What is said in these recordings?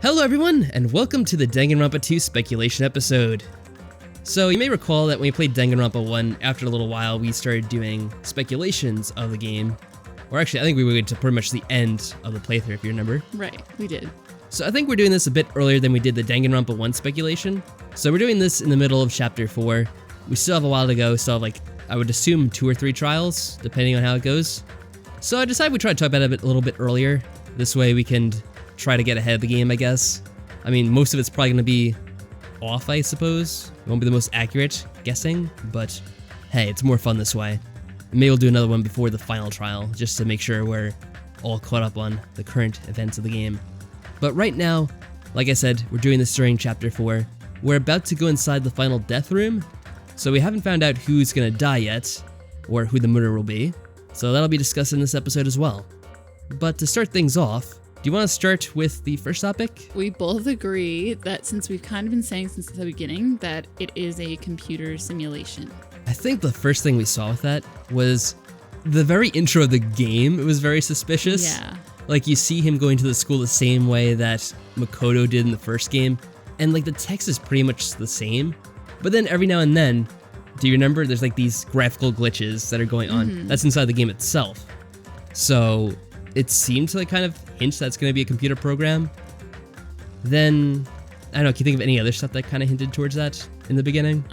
Hello everyone, and welcome to the Danganronpa 2 speculation episode. So you may recall that when we played Danganronpa 1, after a little while we started doing speculations of the game. Or actually, I think we waited to pretty much the end of the playthrough, if you remember. Right, we did. So I think we're doing this a bit earlier than we did the Danganronpa 1 speculation. So we're doing this in the middle of Chapter 4. We still have a while to go, so I would assume 2 or 3 trials, depending on how it goes. So I decided we try to talk about it a little bit earlier. This way we can try to get ahead of the game, I guess. I mean, most of it's probably going to be off, I suppose. It won't be the most accurate guessing, but hey, it's more fun this way. Maybe we'll do another one before the final trial, just to make sure we're all caught up on the current events of the game. But right now, like I said, we're doing this during Chapter 4. We're about to go inside the final death room, so we haven't found out who's going to die yet, or who the murderer will be. So that'll be discussed in this episode as well. But to start things off, do you want to start with the first topic? We both agree that since we've kind of been saying since the beginning that it is a computer simulation. I think the first thing we saw with that was the very intro of the game. It was very suspicious. Yeah. Like, you see him going to the school the same way that Makoto did in the first game, and the text is pretty much the same. But then every now and then, do you remember, there's these graphical glitches that are going on. Mm-hmm. That's inside the game itself. So it seemed to kind of hint that's going to be a computer program. Then, I don't know, can you think of any other stuff that kind of hinted towards that in the beginning?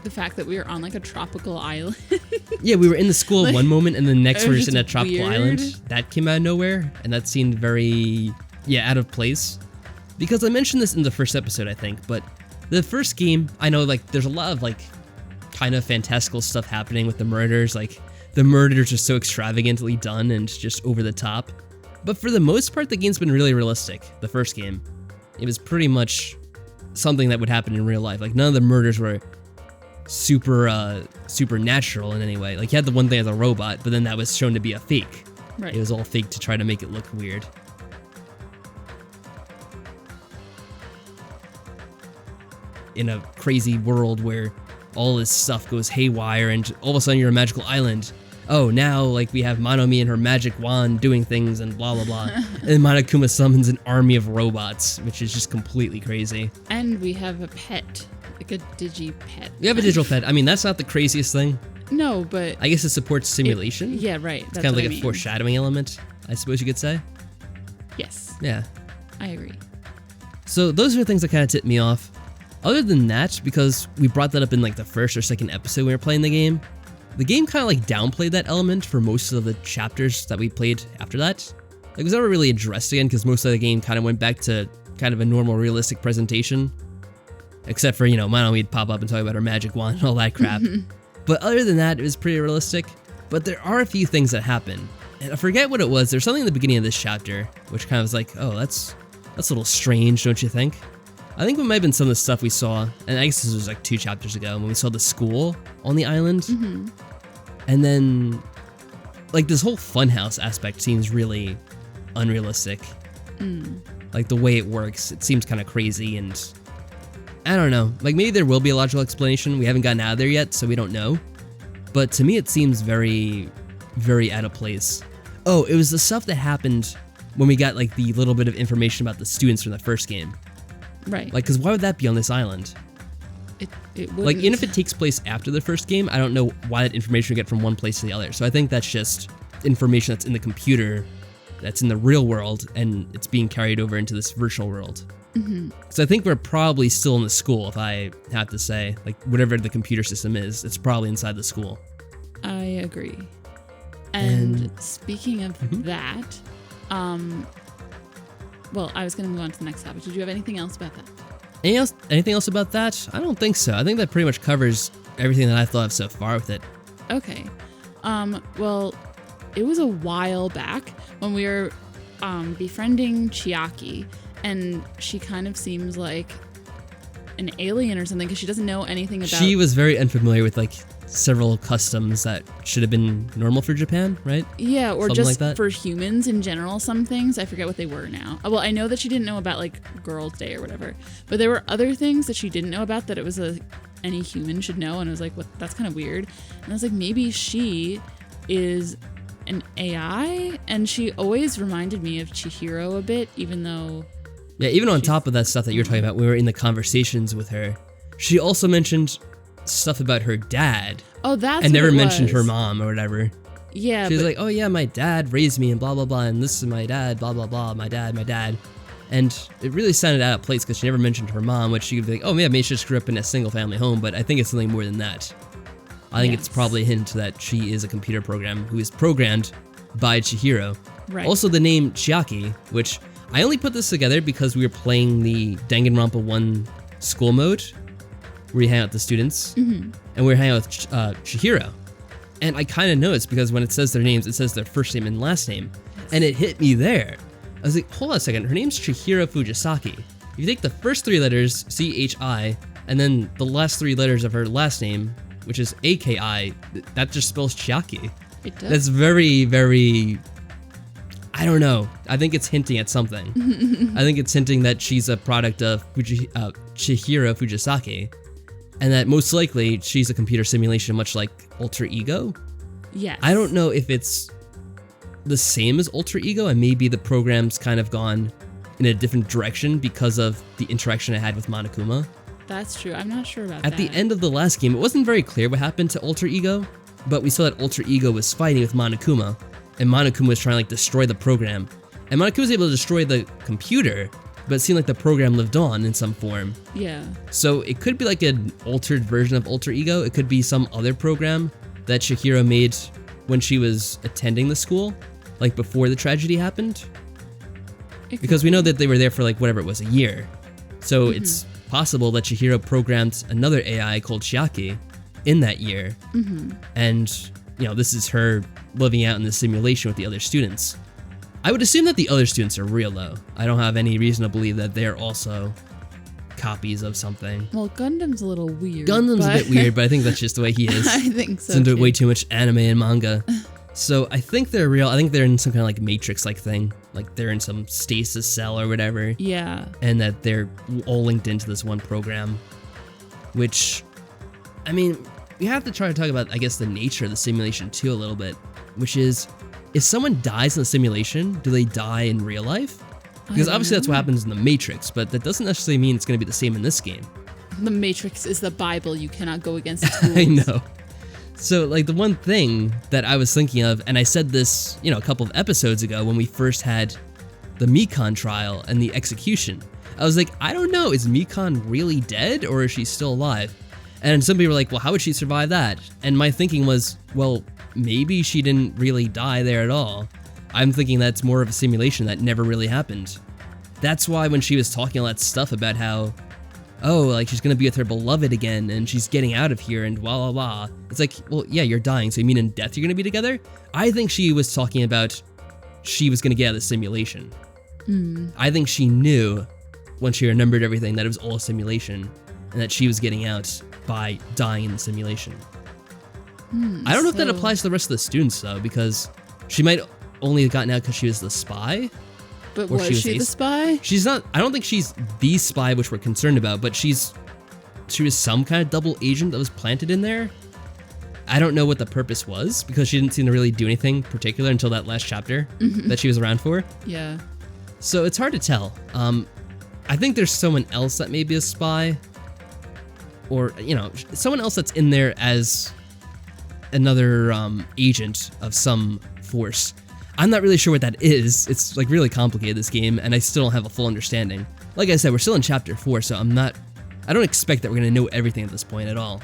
The fact that we were on a tropical island. Yeah, we were in the school one moment, and the next we're just in a just tropical weird. island. That came out of nowhere, and that seemed very, out of place. Because I mentioned this in the first episode, I think, but the first game, I know, there's a lot of, kind of fantastical stuff happening with the murders. The murders are so extravagantly done and just over the top. But for the most part, the game's been really realistic, the first game. It was pretty much something that would happen in real life. None of the murders were supernatural in any way. You had the one thing as a robot, but then that was shown to be a fake. Right. It was all fake to try to make it look weird. In a crazy world where all this stuff goes haywire and all of a sudden you're a magical island. Oh, now we have Monomi and her magic wand doing things and blah blah blah. And Monokuma summons an army of robots, which is just completely crazy. And we have a pet, a digi-pet. We have a digital pet. I mean, that's not the craziest thing. No, but I guess it supports simulation. Yeah, right. It's kind of a foreshadowing element, I suppose you could say. Yes. Yeah. I agree. So those are the things that kind of tipped me off. Other than that, because we brought that up in the first or second episode when we were playing the game kind of downplayed that element for most of the chapters that we played after that. It was never really addressed again because most of the game kind of went back to kind of a normal realistic presentation. Except for, Monomi would pop up and talk about her magic wand and all that crap. But other than that, it was pretty realistic. But there are a few things that happen. And I forget what it was. There's something in the beginning of this chapter which kind of was oh, that's a little strange, don't you think? I think it might have been some of the stuff we saw, and I guess this was 2 chapters ago, when we saw the school on the island. Mm-hmm. And then, this whole funhouse aspect seems really unrealistic. Mm. The way it works, it seems kind of crazy, and I don't know. Maybe there will be a logical explanation. We haven't gotten out of there yet, so we don't know. But to me, it seems very, very out of place. Oh, it was the stuff that happened when we got, the little bit of information about the students from the first game. Right. Because why would that be on this island? It wouldn't. Even if it takes place after the first game, I don't know why that information would get from one place to the other. So I think that's just information that's in the computer, that's in the real world, and it's being carried over into this virtual world. Mm-hmm. So I think we're probably still in the school, if I have to say. Whatever the computer system is, it's probably inside the school. I agree. And speaking of that, well, I was going to move on to the next topic. Did you have anything else about that? Anything else about that? I don't think so. I think that pretty much covers everything that I thought of so far with it. Okay. Well, it was a while back when we were befriending Chiaki, and she kind of seems like an alien or something because she doesn't know anything about... She was very unfamiliar with several customs that should have been normal for Japan, right? Yeah, or Something just that. For humans in general, some things. I forget what they were now. Well, I know that she didn't know about Girls' Day or whatever, but there were other things that she didn't know about that it was any human should know, and I was what? That's kind of weird. And I was maybe she is an AI, and she always reminded me of Chihiro a bit, even though... Yeah, even on top of that stuff that you're talking about, we were in the conversations with her. She also mentioned stuff about her dad. Oh, that's and what never it mentioned was. her mom or whatever. Yeah, She was like, oh yeah, my dad raised me and blah, blah, blah, and this is my dad, blah, blah, blah, my dad. And it really sounded out of place because she never mentioned her mom, which she could be like, oh yeah, maybe she just grew up in a single family home, but I think it's something more than that. I think it's probably a hint that she is a computer program who is programmed by Chihiro. Right. Also the name Chiaki, which I only put this together because we were playing the Danganronpa 1 school mode, where you hang out with the students, and we were hanging out with Chihiro. And I kind of noticed because when it says their names, it says their first name and last name, and it hit me there. I was like, hold on a second, her name's Chihiro Fujisaki. If you take the first 3 letters, C-H-I, and then the last 3 letters of her last name, which is A-K-I, that just spells Chiaki. It does. That's very, very... I don't know. I think it's hinting at something. I think it's hinting that she's a product of Chihiro Fujisaki, and that most likely she's a computer simulation, much like Alter Ego. Yes. I don't know if it's the same as Alter Ego, and maybe the program's kind of gone in a different direction because of the interaction I had with Monokuma. That's true. I'm not sure about that. At the end of the last game, it wasn't very clear what happened to Alter Ego, but we saw that Alter Ego was fighting with Monokuma, and Monokuma was trying to like destroy the program. And Monokuma was able to destroy the computer, but it seemed like the program lived on in some form. Yeah. So it could be like an altered version of Alter Ego. It could be some other program that Chihiro made when she was attending the school, like before the tragedy happened. Because we know that they were there for like whatever it was, a year. So it's possible that Chihiro programmed another AI called Chiaki in that year. And, you know, this is her living out in the simulation with the other students. I would assume that the other students are real, though. I don't have any reason to believe that they're also copies of something. Well, Gundam's a little weird. Gundam's a bit weird, but I think that's just the way he is. I think so. He's into way too much anime and manga. So I think they're real. I think they're in some kind of like Matrix-like thing. Like they're in some stasis cell or whatever. Yeah. And that they're all linked into this one program. Which, I mean, we have to try to talk about, I guess, the nature of the simulation too a little bit. Which is, if someone dies in the simulation, do they die in real life? Because obviously that's what happens in the Matrix, but that doesn't necessarily mean it's going to be the same in this game. The Matrix is the Bible. You cannot go against its rules. I know. So, like, the one thing that I was thinking of, and I said this, you know, a couple of episodes ago when we first had the Mikon trial and the execution. I was like, I don't know, is Mikon really dead or is she still alive? And some people were like, well, how would she survive that? And my thinking was, well, maybe she didn't really die there at all. I'm thinking that's more of a simulation that never really happened. That's why when she was talking all that stuff about how, oh, like she's gonna be with her beloved again and she's getting out of here and blah, blah, blah. It's like, well, yeah, you're dying, so you mean in death you're gonna be together? I think she was talking about she was gonna get out of the simulation. I think she knew when she remembered everything that it was all a simulation and that she was getting out by dying in the simulation. I don't know if that applies to the rest of the students though, because she might only have gotten out because she was the spy. But was she the spy? She's not, I don't think she's the spy which we're concerned about, but she was some kind of double agent that was planted in there. I don't know what the purpose was because she didn't seem to really do anything particular until that last chapter that she was around for. Yeah. So it's hard to tell. I think there's someone else that may be a spy, or, you know, someone else that's in there as another agent of some force. I'm not really sure what that is. It's like really complicated, this game, and I still don't have a full understanding. Like I said, we're still in chapter 4, so I don't expect that we're gonna know everything at this point at all.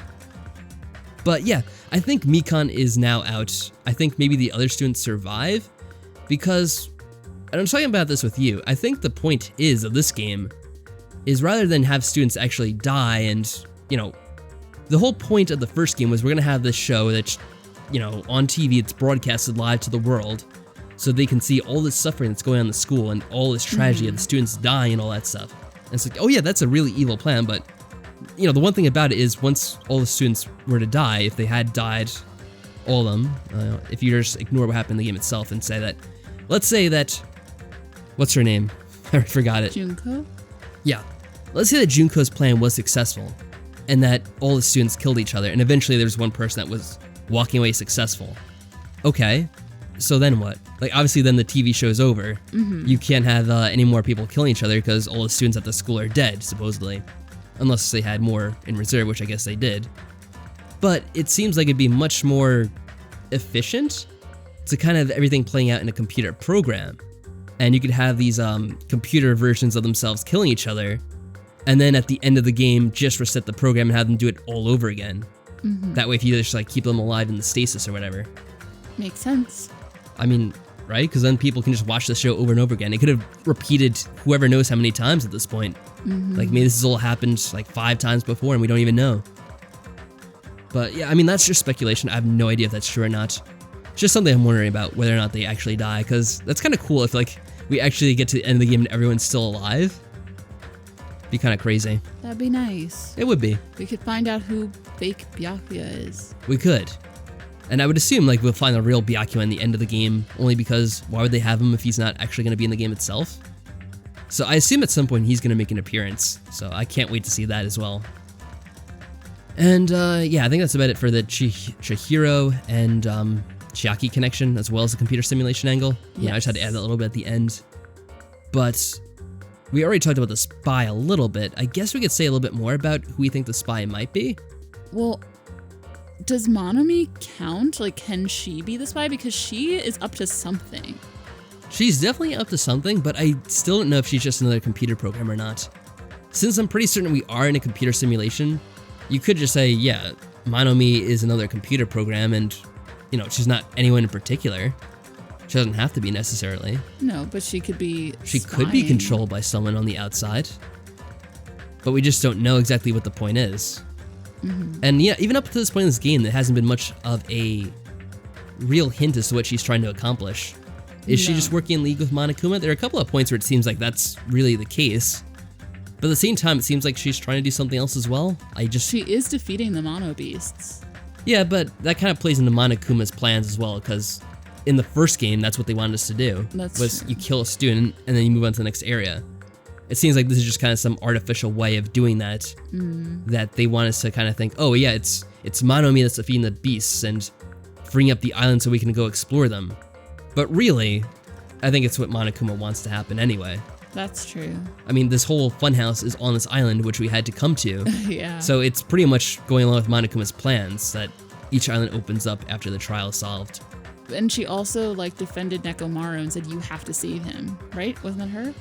But yeah, I think Mikon is now out. I think maybe the other students survive because, and I'm talking about this with you, I think the point of this game is rather than have students actually die and, you know, the whole point of the first game was we're gonna have this show that's, you know, on TV, it's broadcasted live to the world, so they can see all this suffering that's going on in the school and all this tragedy of the students dying and all that stuff. And it's like, oh yeah, that's a really evil plan, but, you know, the one thing about it is once all the students were to die, if they had died, all of them, if you just ignore what happened in the game itself and say that, let's say that, what's her name? I forgot it. Junko? Yeah. Let's say that Junko's plan was successful and that all the students killed each other and eventually there was one person that was walking away successful. Okay. so then what? Like, obviously then the TV show's over. You can't have any more people killing each other because all the students at the school are dead, supposedly. Unless they had more in reserve, which I guess they did. But it seems like it'd be much more efficient to kind of everything playing out in a computer program. And you could have these computer versions of themselves killing each other, and then at the end of the game, just reset the program and have them do it all over again. That way, if you just like keep them alive in the stasis or whatever. Makes sense. I mean, right? Because then people can just watch the show over and over again. It could have repeated whoever knows how many times at this point. Like, maybe this has all happened like 5 times before and we don't even know. But yeah, I mean, that's just speculation. I have no idea if that's true or not. It's just something I'm wondering about, whether or not they actually die, because that's kind of cool if like we actually get to the end of the game and everyone's still alive. Be kind of crazy. That'd be nice. It would be. We could find out who fake Byakuya is. We could. And I would assume like we'll find the real Byakuya in the end of the game, only because why would they have him if he's not actually going to be in the game itself? So I assume at some point he's going to make an appearance, so I can't wait to see that as well. And yeah, I think that's about it for the Chihiro and Chiaki connection, as well as the computer simulation angle. Yeah, I just had to add that a little bit at the end. But we already talked about the spy a little bit. I guess we could say a little bit more about who we think the spy might be. Well, does Monomi count? Like, can she be the spy? Because she is up to something. She's definitely up to something, but I still don't know if she's just another computer program or not. Since I'm pretty certain we are in a computer simulation, you could just say, yeah, Monomi is another computer program and, you know, she's not anyone in particular. She doesn't have to be necessarily. No, but she could be She could be controlled by someone on the outside. But we just don't know exactly what the point is. And yeah, even up to this point in this game, there hasn't been much of a real hint as to what she's trying to accomplish. Is she just working in league with Monokuma? There are a couple of points where it seems like that's really the case. But at the same time, it seems like she's trying to do something else as well. She is defeating the Mono Beasts. Yeah, but that kind of plays into Monokuma's plans as well, because in the first game, that's what they wanted us to do. Was you kill a student and then you move on to the next area. It seems like this is just kind of some artificial way of doing that. That they want us to kind of think, oh yeah, it's Monomi that's defeating the beasts and freeing up the island so we can go explore them. But really, I think it's what Monokuma wants to happen anyway. That's true. I mean, this whole funhouse is on this island, which we had to come to. Yeah. So it's pretty much going along with Monokuma's plans that each island opens up after the trial is solved. And she also like defended Nekomaru and said, you have to save him, right? Wasn't that her?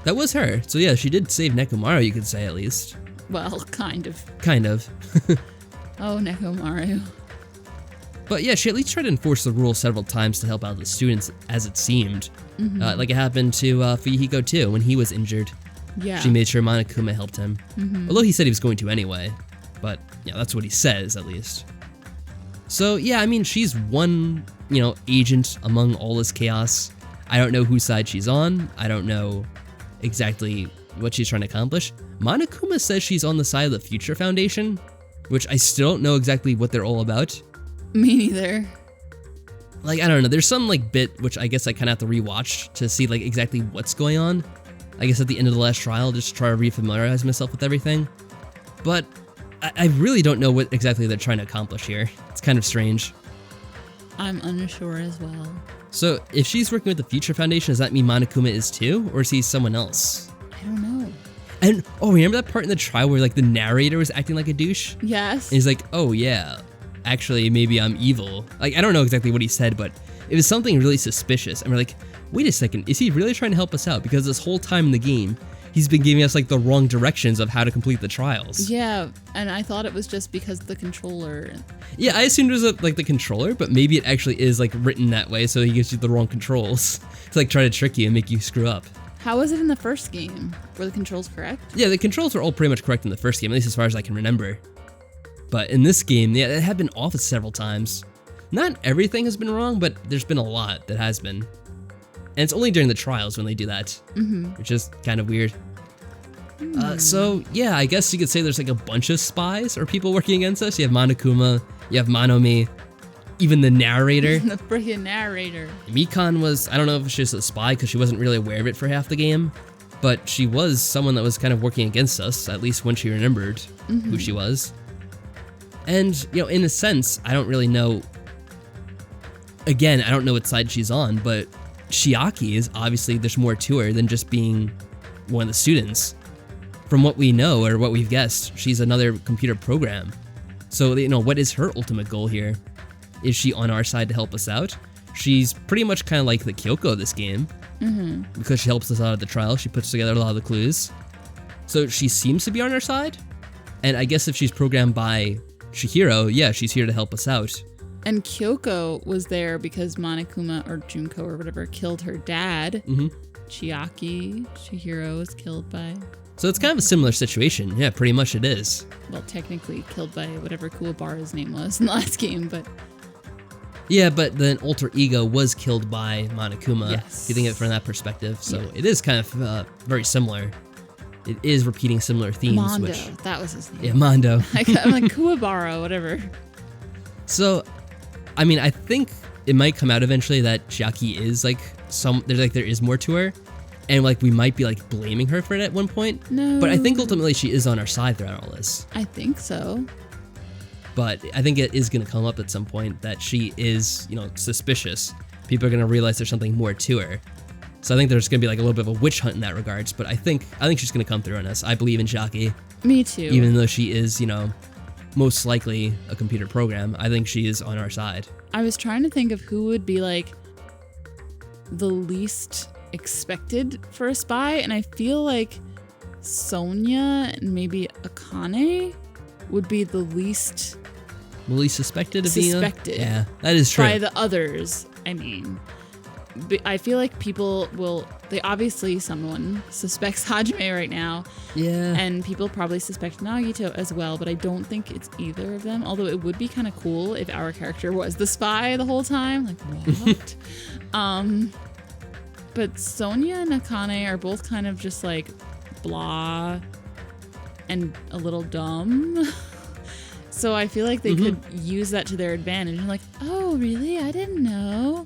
That was her. So yeah, she did save Nekomaru, you could say at least. Well, kind of. Kind of. Oh, Nekomaru. But yeah, she at least tried to enforce the rule several times to help out the students, as it seemed. Like it happened to Fuyuhiko too, when he was injured. Yeah. She made sure Monokuma helped him. Although he said he was going to anyway. But yeah, that's what he says, at least. So yeah, I mean, she's one, you know, agent among all this chaos. I don't know whose side she's on. I don't know exactly what she's trying to accomplish. Monokuma says she's on the side of the Future Foundation, which I still don't know exactly what they're all about. Me neither. Like, I don't know, there's some like bit which I guess I kind of have to rewatch to see like exactly what's going on. I guess at the end of the last trial, just try to refamiliarize myself with everything. But I really don't know what exactly they're trying to accomplish here. It's kind of strange. I'm unsure as well. So if she's working with the Future Foundation, does that mean Monokuma is too? Or is he someone else? I don't know. And, oh, remember that part in the trial where like the narrator was acting like a douche? Yes. And he's like, oh yeah, actually maybe I'm evil. Like, I don't know exactly what he said, but it was something really suspicious. And we're like, wait a second, is he really trying to help us out? Because this whole time in the game, he's been giving us like the wrong directions of how to complete the trials. Yeah, and I thought it was just because the controller. Yeah, I assumed it was like the controller, but maybe it actually is like written that way so he gives you the wrong controls to like try to trick you and make you screw up. How was it in the first game? Were the controls correct? Yeah, the controls were all pretty much correct in the first game, at least as far as I can remember. But in this game, yeah, it had been off several times. Not everything has been wrong, but there's been a lot that has been. And it's only during the trials when they do that, which is kind of weird. So yeah, I guess you could say there's like a bunch of spies or people working against us. You have Monokuma, you have Monomi, even the narrator. The freaking narrator. Mikan was, I don't know if she's a spy because she wasn't really aware of it for half the game, but she was someone that was kind of working against us, at least when she remembered who she was. And, you know, in a sense, I don't really know. again, I don't know what side she's on, but Chiaki is obviously, there's more to her than just being one of the students. From what we know, or what we've guessed, she's another computer program. So, what is her ultimate goal here? Is she on our side to help us out? She's pretty much kind of like the Kyoko of this game. Because she helps us out at the trial, she puts together a lot of the clues. So she seems to be on our side. And I guess if she's programmed by Chihiro, yeah, she's here to help us out. And Kyoko was there because Monokuma or Junko or whatever killed her dad. Chiaki, Chihiro was killed by... So it's kind of a similar situation. Yeah, pretty much it is. Well, technically killed by whatever Kuwabara's name was in the last game, but... Yeah, but the alter ego was killed by Monokuma. Yes. If you think of it from that perspective. So it is kind of very similar. It is repeating similar themes. Mondo, that was his name. Yeah, Mondo. I'm like, Kuwabara, whatever. So, I mean, I think it might come out eventually that Chiaki is there is more to her. And we might be blaming her for it at one point. No. But I think ultimately she is on our side throughout all this. I think so. But I think it is going to come up at some point that she is, suspicious. People are going to realize there's something more to her. So I think there's going to be a little bit of a witch hunt in that regards. But I think she's going to come through on us. I believe in Chiaki. Me too. Even though she is, most likely a computer program, I think she is on our side. I was trying to think of who would be the least expected for a spy, and I feel like Sonia and maybe Akane would be the least suspected of being yeah, that is true. By the others, I mean. I feel like someone suspects Hajime right now. Yeah. And people probably suspect Nagito as well, but I don't think it's either of them. Although it would be kind of cool if our character was the spy the whole time. What? But Sonia and Akane are both kind of just blah and a little dumb. So I feel like they could use that to their advantage. And oh, really? I didn't know.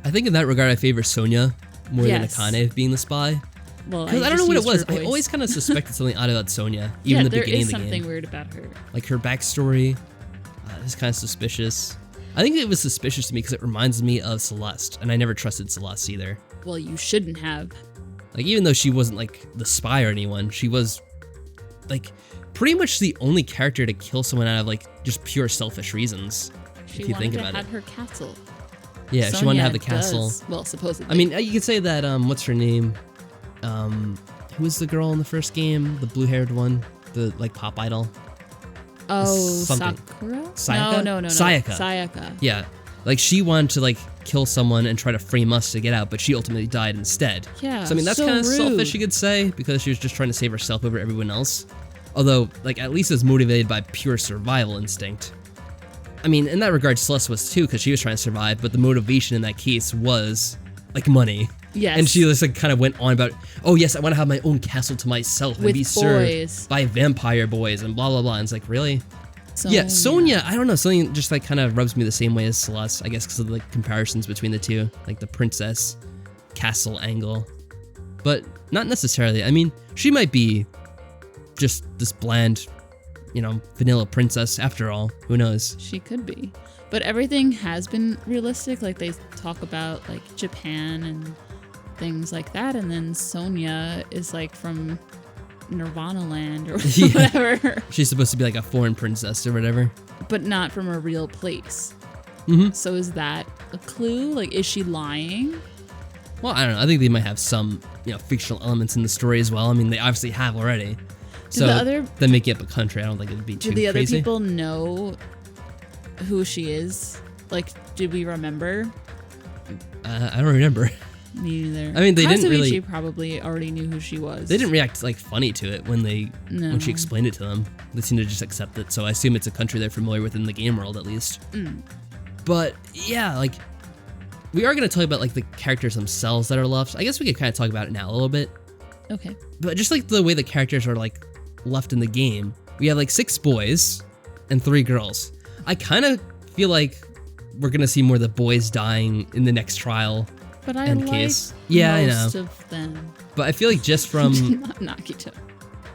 I think in that regard, I favor Sonia more than Akane being the spy. Well, because I don't know what it was. I always kind of suspected something odd about Sonia, even in the beginning of the game. There is something weird about her. Her backstory is kind of suspicious. I think it was suspicious to me because it reminds me of Celeste, and I never trusted Celeste either. Well, you shouldn't have. Even though she wasn't the spy or anyone, she was pretty much the only character to kill someone out of just pure selfish reasons. If you think about it. She wanted to have her castle. Yeah, Sonia she wanted to have the castle. Well, supposedly. I mean, you could say that, what's her name? Who was the girl in the first game? The blue-haired one? The, pop idol? Oh, something. Sakura? Sayaka? No. Sayaka. Yeah. She wanted to, kill someone and try to frame us to get out, but she ultimately died instead. Yeah, So, I mean, that's so kind of rude. selfish, you could say, because she was just trying to save herself over everyone else. Although, at least it was motivated by pure survival instinct. I mean, in that regard, Celeste was too, because she was trying to survive, but the motivation in that case was, money. Yes. And she just, kind of went on about, oh, yes, I want to have my own castle to myself and With be boys. served by vampire boys and blah, blah, blah. And it's really? Sonia. Yeah, Sonia, I don't know, Sonia just, kind of rubs me the same way as Celeste, I guess because of the comparisons between the two, the princess castle angle. But not necessarily. I mean, she might be just this bland, vanilla princess after all. Who knows? She could be. But everything has been realistic. They talk about, Japan and things like that. And then Sonia is, from Nirvana Land or whatever. She's supposed to be, a foreign princess or whatever. But not from a real place. So is that a clue? Is she lying? Well, I don't know. I think they might have some, fictional elements in the story as well. I mean, they obviously have already. So them making up a country, I don't think it'd be too crazy. Do the other people know who she is? Did we remember? I don't remember. Me neither. I mean, they didn't really. She probably already knew who she was. They didn't react funny to it when she explained it to them. They seemed to just accept it. So I assume it's a country they're familiar with in the game world at least. But yeah, we are going to talk about the characters themselves that are left. I guess we could kind of talk about it now a little bit. Okay. But just the way the characters are left in the game, we have 6 boys and 3 girls. I kind of feel we're gonna see more of the boys dying in the next trial. But I like case. Yeah, most I know. of them. But I feel just from Nagito.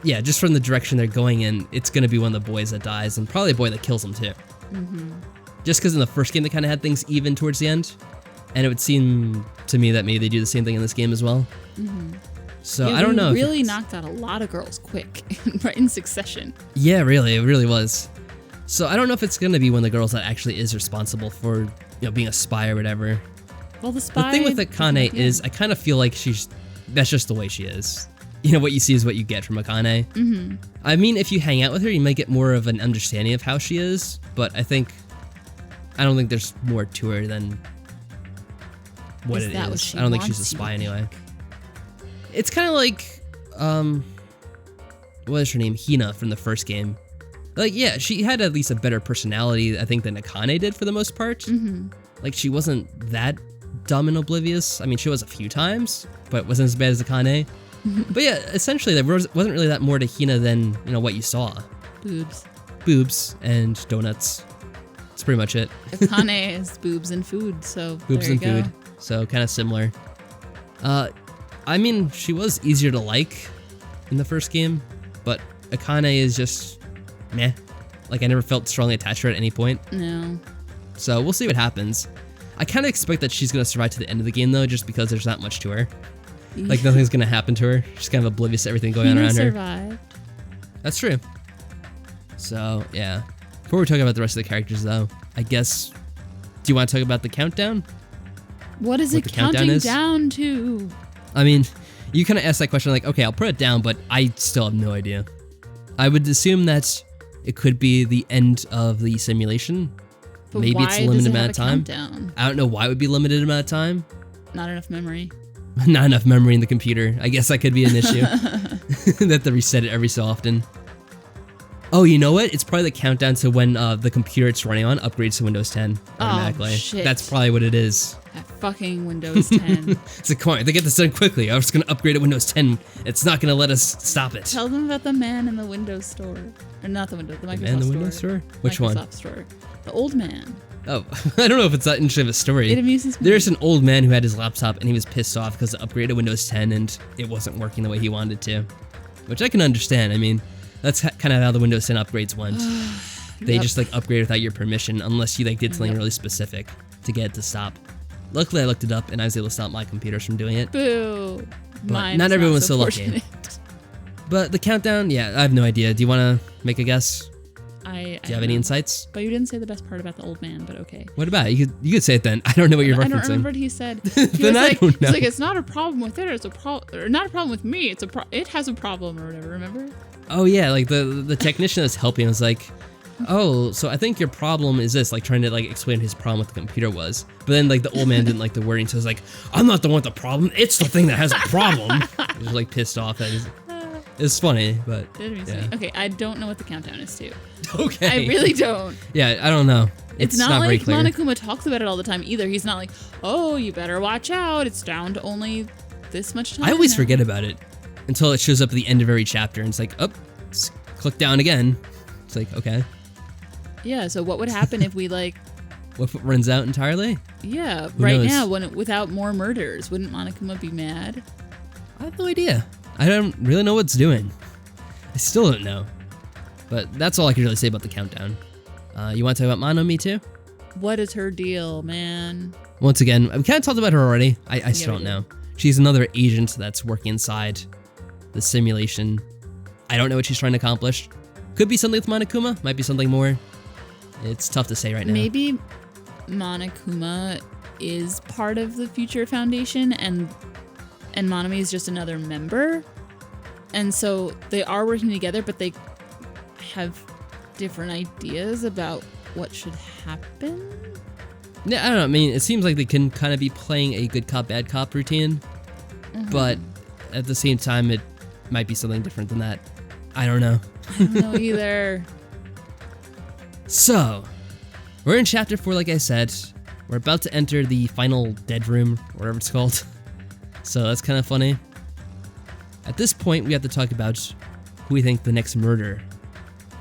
Yeah, just from the direction they're going in, it's gonna be one of the boys that dies, and probably a boy that kills them too. just because in the first game they kind of had things even towards the end, and it would seem to me that maybe they do the same thing in this game as well. So Yeah, I don't know. We really knocked out a lot of girls quick, right in succession. Yeah, really, it really was. So I don't know if it's gonna be one of the girls that actually is responsible for being a spy or whatever. Well, the spy. The thing with Akane is I kind of feel like that's just the way she is. What you see is what you get from Akane. I mean, if you hang out with her, you might get more of an understanding of how she is, but I don't think there's more to her than what it is. I don't think she's a spy anyway. It's kind of like, what is her name? Hina from the first game. Like, yeah, she had at least a better personality, I think, than Akane did for the most part. Like, she wasn't that dumb and oblivious. I mean, she was a few times, but wasn't as bad as Akane. But yeah, essentially, there wasn't really that more to Hina than, what you saw. Boobs and donuts. That's pretty much it. Akane is boobs and food, so boobs there you and go. food, so kind of similar. I mean, she was easier to like in the first game, but Akane is just meh. Like, I never felt strongly attached to her at any point. No. So we'll see what happens. I kind of expect that she's gonna survive to the end of the game though, just because there's not much to her. Like, nothing's gonna happen to her. She's kind of oblivious to everything going on around her. Survived. That's true. So yeah. Before we talk about the rest of the characters though, I guess, do you want to talk about the countdown? What is it counting down to? I mean, you kind of asked that question like, okay, I'll put it down, but I still have no idea. I would assume that it could be the end of the simulation. But maybe it's a limited amount of time. Countdown? I don't know why it would be limited amount of time. Not enough memory. Not enough memory in the computer. I guess that could be an issue. They have to reset it every so often. Oh, you know what? It's probably the countdown to when the computer it's running on upgrades to Windows 10 automatically. Oh, shit. That's probably what it is. That fucking Windows 10. It's a coin. They get this done quickly. I was going to upgrade to Windows 10. It's not going to let us stop it. Tell them about the man in the Windows store. Or not the Windows, the Microsoft man in the Windows store? Which Microsoft one? Store. The old man. Oh, I don't know if it's that interesting of a story. It amuses me. There's an old man who had his laptop and he was pissed off because it upgraded to Windows 10 and it wasn't working the way he wanted to. Which I can understand. I mean, that's kind of how the Windows 10 upgrades went. They just like upgrade without your permission unless you like did something really specific to get it to stop. Luckily I looked it up and I was able to stop my computers from doing it. Boo. But Mine not is everyone's so so lucky. fortunate. But the countdown, yeah, I have no idea. Do you want to make a guess? Do you have any insights? But you didn't say the best part about the old man, but okay. What about it? You could say it then. I don't know what you're referencing. I don't remember what he said. Then I don't know. He's like, it's not a problem with it, it's a problem, or not a problem with me. It has a problem or whatever. Remember? Oh yeah, like the technician that's helping was like, oh, so I think your problem is this, like trying to like explain his problem with the computer was. But then like the old man didn't like the wording, so he's like, I'm not the one with the problem. It's the thing that has a problem. He was like pissed off. It's funny, but yeah. Okay, I don't know what the countdown is to. Okay. I really don't. Yeah, I don't know. It's not very like clear. Monokuma talks about it all the time either. He's not like, oh, you better watch out. It's down to only this much time. I always now. forget about it until it shows up at the end of every chapter, and it's like, oh, click down again. It's like, okay. Yeah. So what would happen if we like? What if it runs out entirely? Yeah. Who right knows? now, without more murders, wouldn't Monokuma be mad? I have no idea. I don't really know what it's doing. I still don't know. But that's all I can really say about the countdown. You want to talk about Monomi too? What is her deal, man? Once again, we kind of talked about her already. I still don't know. She's another agent that's working inside the simulation. I don't know what she's trying to accomplish. Could be something with Monokuma. Might be something more. It's tough to say right now. Maybe Monokuma is part of the Future Foundation and Monomi is just another member. And so they are working together, but they have different ideas about what should happen. Yeah, I don't know. I mean, it seems like they can kind of be playing a good cop, bad cop routine. But at the same time, it might be something different than that. I don't know. I don't know either. So, we're in chapter 4, like I said. We're about to enter the final dead room, whatever it's called. So that's kind of funny. At this point, we have to talk about who we think the next murder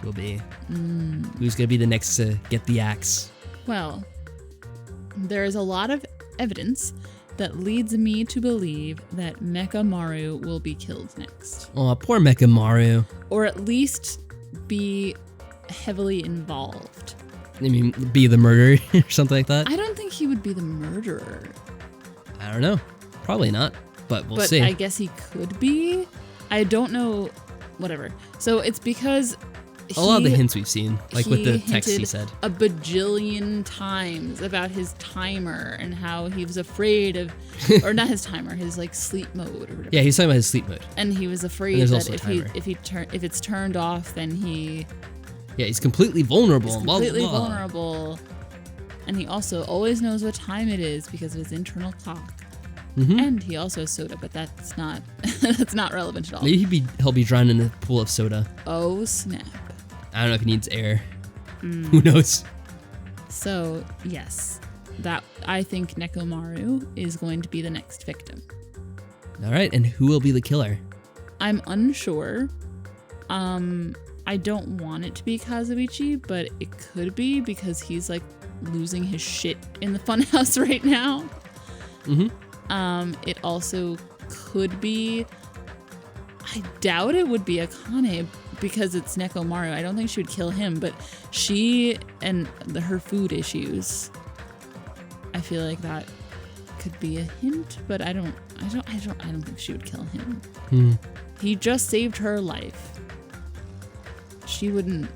will be. Who's going to be the next to get the axe? Well, there is a lot of evidence that leads me to believe that Mecha Maru will be killed next. Oh, poor Mecha Maru. Or at least be heavily involved. I mean, be the murderer or something like that? I don't think he would be the murderer. I don't know. Probably not, but we'll see. But I guess he could be. I don't know. Whatever. So it's because a lot of the hints we've seen, like with the text he said. A bajillion times about his timer and how he was afraid of, or not his timer, his like sleep mode or whatever. Yeah, he's talking about his sleep mode. And he was afraid that if it's turned off, then he. Yeah, he's completely vulnerable. He's completely vulnerable. And he also always knows what time it is because of his internal clock. Mm-hmm. And he also has soda, but that's not relevant at all. Maybe he'll be drowned in a pool of soda. Oh snap! I don't know if he needs air. Who knows? So yes, that I think Nekomaru is going to be the next victim. All right, and who will be the killer? I'm unsure. I don't want it to be Kazuichi, but it could be because he's like losing his shit in the funhouse right now. Mm-hmm. It also could be. I doubt it would be Akane because it's Nekomaru. I don't think she would kill him, but she and her food issues. I feel like that could be a hint, but I don't think she would kill him. He just saved her life. She wouldn't.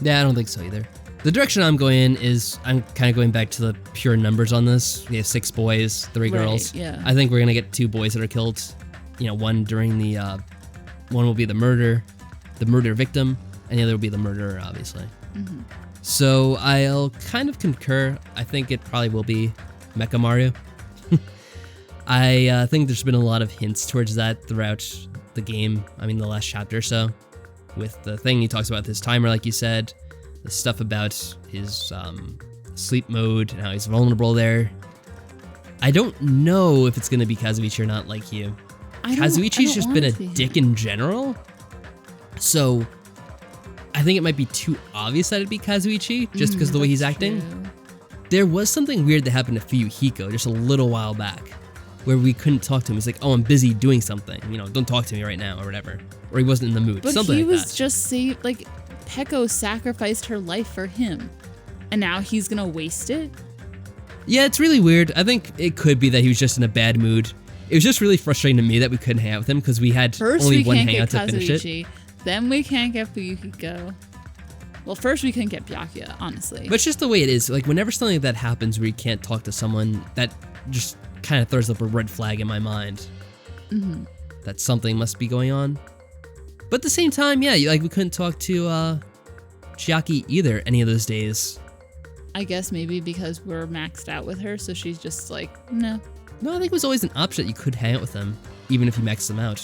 Yeah, I don't think so either. The direction I'm going in is I'm kind of going back to the pure numbers on this. We have 6 boys, 3 girls. Yeah. I think we're going to get 2 boys that are killed. One during the, one will be the murder victim, and the other will be the murderer, obviously. Mm-hmm. So I'll kind of concur. I think it probably will be Mechamaru. I think there's been a lot of hints towards that throughout the game. I mean, the last chapter or so. With the thing he talks about his timer, like you said. The stuff about his sleep mode and how he's vulnerable there. I don't know if it's going to be Kazuichi or not, like you. Kazuichi's just been a dick in general. So I think it might be too obvious that it'd be Kazuichi just because of the way he's acting. True. There was something weird that happened to Fuyuhiko just a little while back where we couldn't talk to him. He's like, oh, I'm busy doing something. Don't talk to me right now or whatever. Or he wasn't in the mood. But something he like was that. just saved, like... Peko sacrificed her life for him, and now he's gonna waste it? Yeah, it's really weird. I think it could be that he was just in a bad mood. It was just really frustrating to me that we couldn't hang out with him because we had only one hangout to finish it. Then we can't get Fuyuhiko. Well, first we couldn't get Byakuya, honestly. But it's just the way it is. Like, whenever something like that happens where you can't talk to someone, that just kind of throws up a red flag in my mind. Mm-hmm. That something must be going on. But at the same time, yeah, we couldn't talk to Chiaki either any of those days. I guess maybe because we're maxed out with her, so she's just like, no. No, I think it was always an option that you could hang out with them, even if you maxed them out.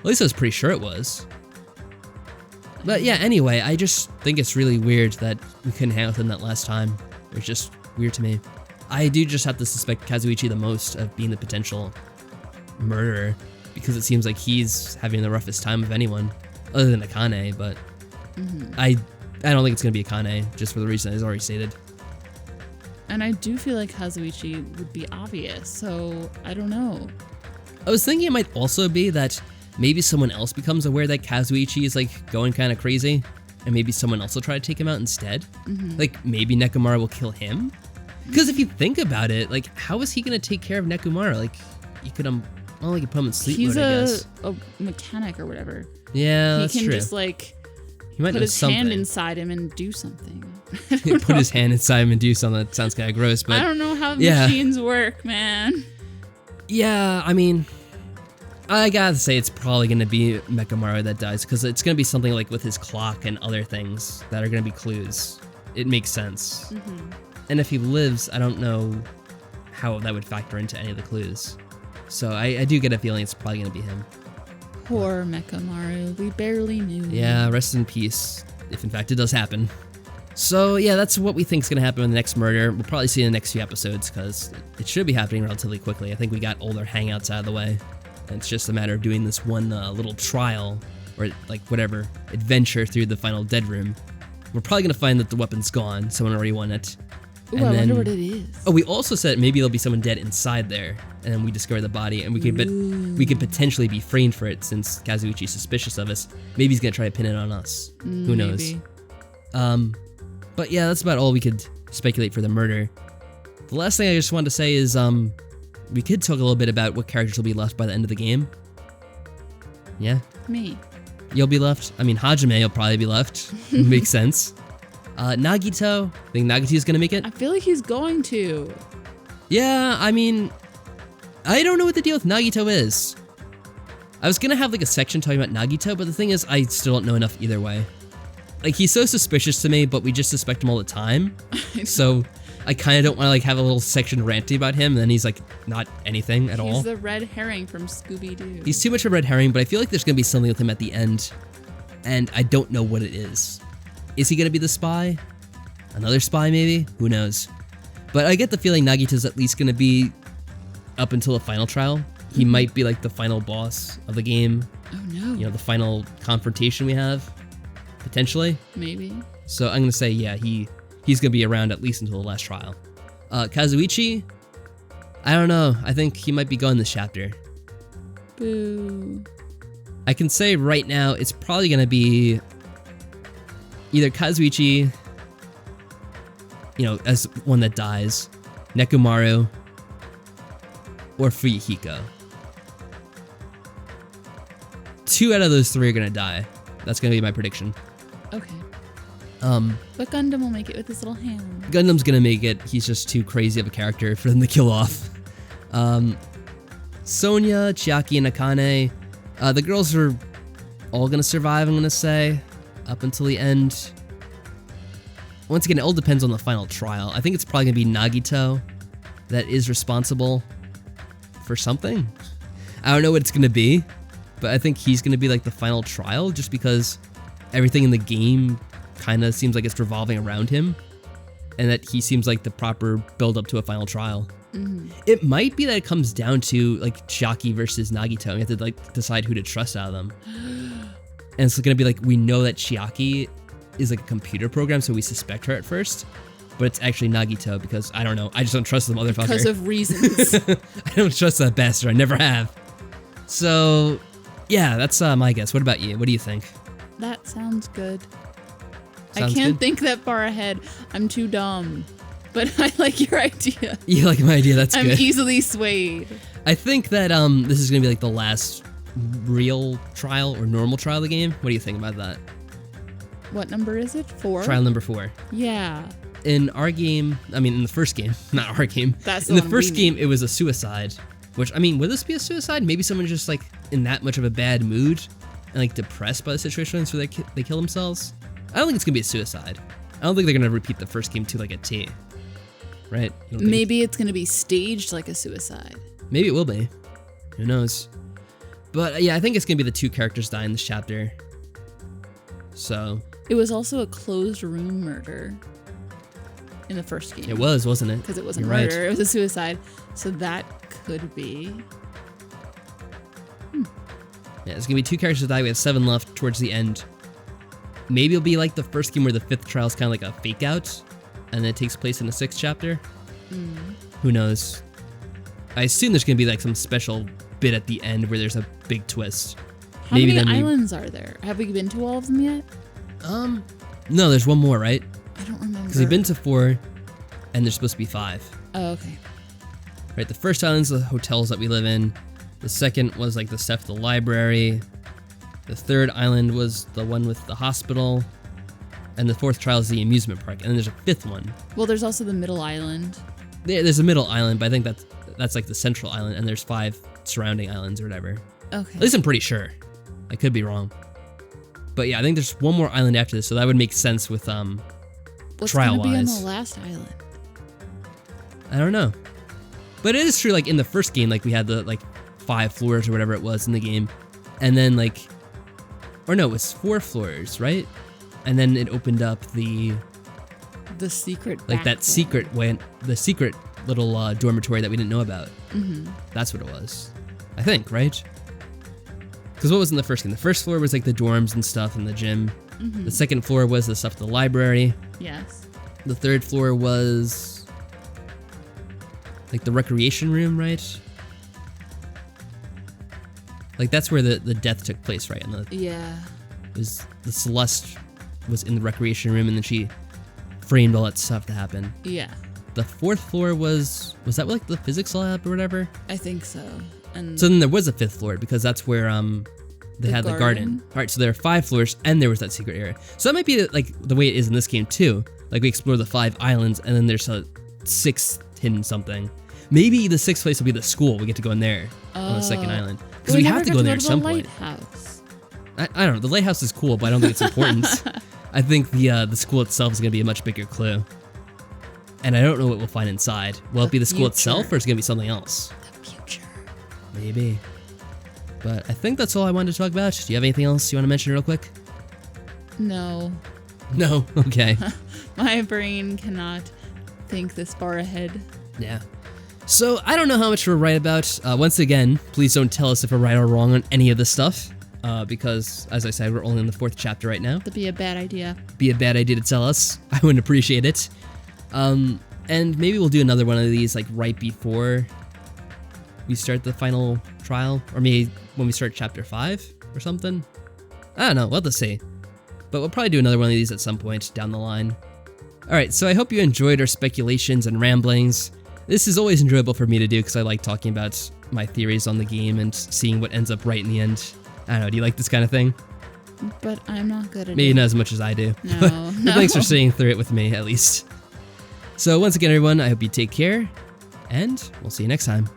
At least I was pretty sure it was. But yeah, anyway, I just think it's really weird that we couldn't hang out with him that last time. It was just weird to me. I do just have to suspect Kazuichi the most of being the potential murderer. Because it seems like he's having the roughest time of anyone, other than Akane, but I don't think it's going to be Akane, just for the reason I already stated. And I do feel like Kazuichi would be obvious, so I don't know. I was thinking it might also be that maybe someone else becomes aware that Kazuichi is like going kind of crazy, and maybe someone else will try to take him out instead. Like maybe Nekomaru will kill him? Because if you think about it, like how is he going to take care of Nekomaru? Like you could well, he could put him in sleep mode, I guess. He's a mechanic or whatever. Yeah, that's true. He can just like he might put his something. hand inside him and do something. Put his hand inside him and do something. That sounds kind of gross, but I don't know how machines work, man. Yeah, I mean, I gotta say it's probably gonna be Mechamaru that dies because it's gonna be something like with his clock and other things that are gonna be clues. It makes sense. And if he lives, I don't know how that would factor into any of the clues. So I do get a feeling it's probably going to be him. Poor Mechamaru, we barely knew. Yeah, rest in peace, if in fact it does happen. So yeah, that's what we think is going to happen in the next murder. We'll probably see in the next few episodes, because it should be happening relatively quickly. I think we got all their hangouts out of the way. And it's just a matter of doing this one little trial, or like whatever, adventure through the final dead room. We're probably going to find that the weapon's gone, someone already won it. Ooh, I wonder what it is. Oh, we also said maybe there'll be someone dead inside there, and then we discover the body, and we could potentially be framed for it since Kazuichi's suspicious of us. Maybe he's gonna try to pin it on us. Who knows? But yeah, that's about all we could speculate for the murder. The last thing I just wanted to say is we could talk a little bit about what characters will be left by the end of the game. Yeah? Me. You'll be left. I mean, Hajime will probably be left. Makes sense. Nagito. Think Nagito's gonna make it? I feel like he's going to. Yeah, I mean, I don't know what the deal with Nagito is. I was gonna have like a section talking about Nagito, but the thing is, I still don't know enough either way. Like, he's so suspicious to me, but we just suspect him all the time. So I kind of don't want to like have a little section ranty about him, and then he's like not anything at all. He's the red herring from Scooby-Doo. He's too much of a red herring, but I feel like there's gonna be something with him at the end, and I don't know what it is. Is he gonna be the spy? Another spy maybe? Who knows? But I get the feeling Nagito's at least gonna be up until the final trial. He might be like the final boss of the game. Oh no. You know, the final confrontation we have, potentially. Maybe. So I'm gonna say, yeah, he's gonna be around at least until the last trial. Kazuichi, I don't know. I think he might be going this chapter. Boo. I can say right now it's probably gonna be either Kazuichi, you know, as one that dies, Nekomaru, or Fuyuhiko. 2 out of those 3 are gonna die. That's gonna be my prediction. Okay. But Gundam will make it with his little hand. Gundam's gonna make it. He's just too crazy of a character for them to kill off. Sonya, Chiaki, and Akane. The girls are all gonna survive, I'm gonna say, up until the end. Once again, it all depends on the final trial. I think it's probably gonna be Nagito that is responsible for something. I don't know what it's gonna be, but I think he's gonna be like the final trial just because everything in the game kind of seems like it's revolving around him, and that he seems like the proper build up to a final trial. It might be that it comes down to like Chiaki versus Nagito. We have to like decide who to trust out of them. And it's gonna be like, we know that Chiaki is like a computer program, so we suspect her at first, but it's actually Nagito because I don't know. I just don't trust the motherfucker. Because of reasons. I don't trust that bastard. I never have. So yeah, that's my guess. What about you? What do you think? That sounds good. Sounds I can't good? think that far ahead. I'm too dumb. But I like your idea. You like my idea? That's I'm good. easily swayed. I think that this is gonna be like the last real trial or normal trial of the game. What do you think about that? What number is it? 4? Trial number 4. Yeah. In our game, I mean in the first game, not our game. That's in the the one first we game, it was a suicide. Which, I mean, would this be a suicide? Maybe someone's just like in that much of a bad mood and like depressed by the situation, so they kill themselves. I don't think it's gonna be a suicide. I don't think they're gonna repeat the first game to like a T. Right? You don't think Maybe it's going to be staged like a suicide. maybe it will be. Who knows? But yeah, I think it's gonna be the 2 characters die in this chapter. So It was also a closed room murder in the first game. it was, wasn't it? Because it wasn't You're murder, right. it was a suicide. So that could be. Yeah, there's gonna be 2 characters that die. We have 7 left towards the end. Maybe it'll be like the first game where the 5th trial is kind of like a fake out, and then it takes place in the 6th chapter. Who knows? I assume there's gonna be like some special bit at the end where there's a big twist. How many islands are there? Have we been to all of them yet? No, there's one more, right? I don't remember. Because we've been to 4, and there's supposed to be 5. Oh, okay. Right, the first island's the hotels that we live in. The second was like the stuff, the library. The 3rd island was the one with the hospital. And the 4th trial is the amusement park. And then there's a 5th one. Well, there's also the middle island. There's a middle island, but I think that's like the central island, and there's 5 surrounding islands or whatever. Okay. At least I'm pretty sure. I could be wrong. But yeah, I think there's one more island after this, so that would make sense with What's trial-wise. gonna be on the last island? I don't know. But it is true, like in the first game, like we had the like 5 floors or whatever it was in the game. And then like, or no, it was 4 floors, right? And then it opened up the secret like back that door. secret the secret little dormitory that we didn't know about. That's what it was, I think, right? Because what was in the first game? The first floor was like the dorms and stuff and the gym. The second floor was the stuff at the library. Yes. The 3rd floor was like the recreation room, right? Like that's where the death took place, right? And Yeah. it was the Celeste was in the recreation room, and then she framed all that stuff to happen. Yeah, The 4th floor was that like the physics lab or whatever? I think so. And So then there was a 5th floor because that's where they The had the garden. garden? All right, so there are 5 floors and there was that secret area. So that might be like the way it is in this game too. Like we explore the 5 islands and then there's a 6th hidden something. Maybe the 6th place will be the school. We get to go in there on the 2nd island because we have to go there at some point. Lighthouse. I don't know. The lighthouse is cool, but I don't think it's important. I think the school itself is going to be a much bigger clue. And I don't know what we'll find inside. Will it be the school itself or is it going to be something else? The future. Maybe. But I think that's all I wanted to talk about. Do you have anything else you want to mention real quick? No. No? Okay. My brain cannot think this far ahead. Yeah. So I don't know how much we're right about. Once again, please don't tell us if we're right or wrong on any of this stuff. Because, as I said, we're only in the 4th chapter right now. That'd be a bad idea. Be a bad idea to tell us. I wouldn't appreciate it. And maybe we'll do another one of these like right before we start the final trial. Or maybe when we start chapter 5 or something. I don't know. We'll have to see. But we'll probably do another one of these at some point down the line. Alright, so I hope you enjoyed our speculations and ramblings. This is always enjoyable for me to do because I like talking about my theories on the game and seeing what ends up right in the end. I don't know, do you like this kind of thing? But I'm not good at Maybe it. not as much as I do. No, But no. thanks for staying through it with me, at least. So once again, everyone, I hope you take care, and we'll see you next time.